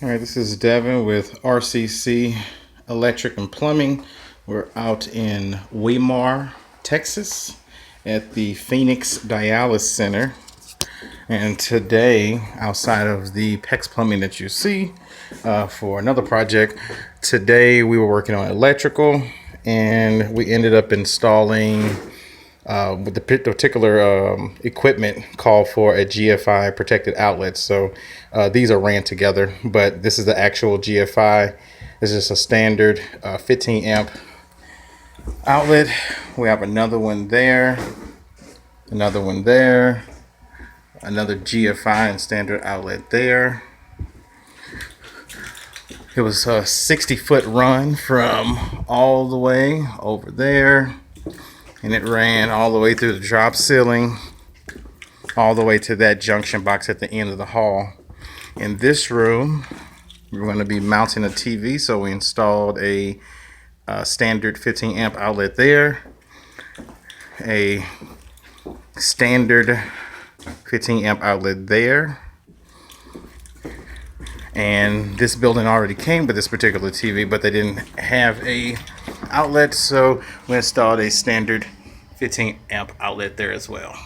All right, this is Devin with RCC Electric and Plumbing. We're out in Weimar, Texas at the Phoenix Dialysis Center. And today, outside of the PEX plumbing that you see for another project, today we were working on electrical and we ended up installing with the particular equipment called for a GFI protected outlet. So these are ran together, but this is the actual GFI. This is a standard 15 amp outlet. We have another one there, another one there, another GFI and standard outlet there. It was a 60-foot run from all the way over there, and it ran all the way through the drop ceiling, all the way to that junction box at the end of the hall. In this room, we're going to be mounting a TV, so we installed a standard 15 amp outlet there, a standard 15 amp outlet there, and this building already came with this particular TV, but they didn't have a outlet, so we installed a standard 15 amp outlet there as well.